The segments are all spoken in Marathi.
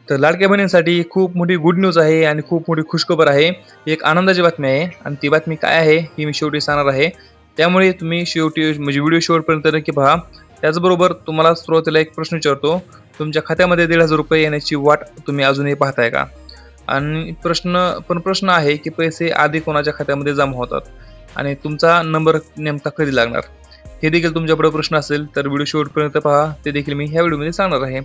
तर लाडक्या बहिणींसाठी खूप मोठी गुड न्यूज आहे आणि खूप मोठी खुशखबर आहे. एक आनंदाची बातमी आहे आणि ती बातमी काय आहे ही मी शेवटी सांगणार आहे. त्यामुळे तुम्ही शेवटी म्हणजे व्हिडिओ शेवटपर्यंत नक्की पहा. त्याचबरोबर तुम्हाला सुरुवातीला एक प्रश्न विचारतो. तुमच्या खात्यामध्ये ₹1,500 येण्याची वाट तुम्ही अजूनही पाहताय का? आणि प्रश्न आहे की पैसे आधी कोणाच्या खात्यामध्ये जमा होतात आणि तुमचा नंबर नेमका कधी लागणार? हे देखील तुमच्यापुढे प्रश्न असेल तर व्हिडिओ शेवटपर्यंत पहा. ते देखील मी ह्या व्हिडिओमध्ये सांगणार आहे.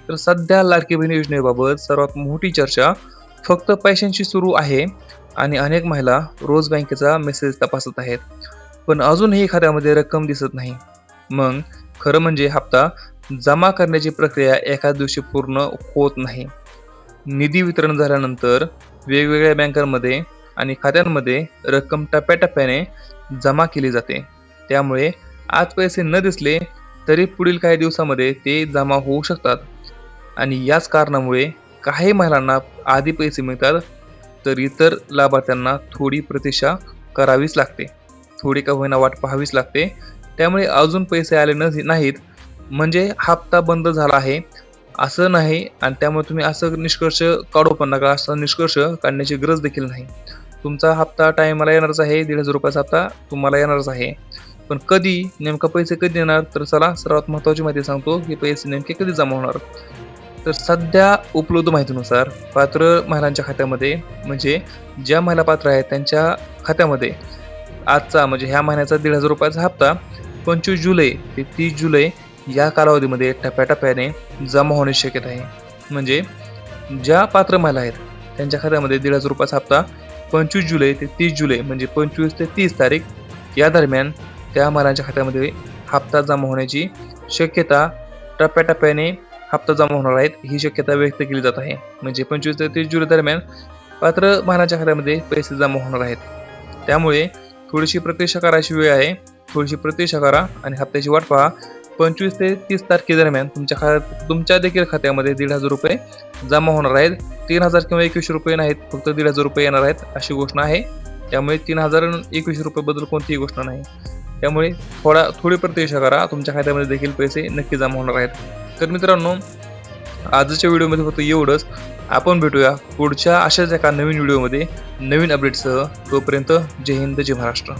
तर सध्या लाडकी बहीण योजनेबाबत सर्वात मोठी चर्चा फक्त पैशांची सुरू आहे आणि अनेक महिला रोज बँकेचा मेसेज तपासत आहेत. पण अजूनही खात्यामध्ये रक्कम दिसत नाही. मग खरं म्हणजे हप्ता जमा करण्याची प्रक्रिया एकाच दिवशी पूर्ण होत नाही. निधी वितरण झाल्यानंतर वेगवेगळ्या बँकांमध्ये आणि खात्यांमध्ये रक्कम टप्प्याटप्प्याने जमा केली जाते. त्यामुळे आज पैसे न दिसले तरी पुढील काही दिवसामध्ये ते जमा होऊ शकतात. आणि याच कारणामुळे काही महिलांना आधी पैसे मिळतात तर इतर लाभार्थ्यांना थोडी प्रतीक्षा करावीच लागते. थोडी का होईना वाट पाहावीच लागते. त्यामुळे अजून पैसे आले नाहीत म्हणजे हप्ता बंद झाला आहे असं नाही आणि त्यामुळे तुम्ही असं निष्कर्ष काढू पण नका. असा निष्कर्ष काढण्याची गरज देखील नाही. तुमचा हप्ता टायमाला येणारच आहे. ₹1,500 हप्ता तुम्हाला येणारच आहे. पण कधी नेमका पैसे कधी येणार तर चला सर्वात महत्त्वाची माहिती सांगतो की पैसे नेमके कधी जमा होणार. तर सध्या उपलब्ध माहितीनुसार पात्र महिलांच्या खात्यामध्ये म्हणजे ज्या महिला पात्र आहेत त्यांच्या खात्यामध्ये आजचा म्हणजे ह्या महिन्याचा ₹1,500 हप्ता 25 जुलै ते 30 जुलै या कालावधीमध्ये टप्प्याटप्प्याने जमा होण्याची शक्यता आहे. म्हणजे ज्या पात्र महिला आहेत त्यांच्या खात्यामध्ये ₹1,500 हप्ता 25 जुलै ते 30 जुलै म्हणजे 25 ते 30 तारीख या दरम्यान त्या महिलांच्या खात्यामध्ये हप्ता जमा होण्याची शक्यता टप्प्याटप्प्याने हप्ता जमा होणार आहेत ही शक्यता व्यक्त केली जात आहे. म्हणजे 25 ते 30 जुलै दरम्यान पात्र महिलांच्या खात्यामध्ये पैसे जमा होणार आहेत. त्यामुळे थोडीशी प्रतीक्षा करायची वेळ आहे. थोडीशी प्रतीक्षा करा आणि हप्त्याची वाट पहा. 25 ते 30 तारखेदरम्यान तुमच्या देखील खात्यामध्ये ₹1,500 जमा होणार आहेत. 3,000 किंवा ₹21 नाहीत, फक्त ₹1,500 येणार आहेत अशी घोषणा आहे. त्यामुळे 3,000 आणि ₹21 बद्दल कोणतीही घोषणा नाही. त्यामुळे थोडी प्रतीक्षा करा. तुमच्या खात्यामध्ये देखील पैसे नक्की जमा होणार आहेत. तर मित्रांनो, आजच्या व्हिडिओमध्ये फक्त एवढंच. आपण भेटूया पुढच्या अशाच एका नवीन व्हिडिओमध्ये नवीन अपडेटसह. तोपर्यंत जय हिंद, जय महाराष्ट्र.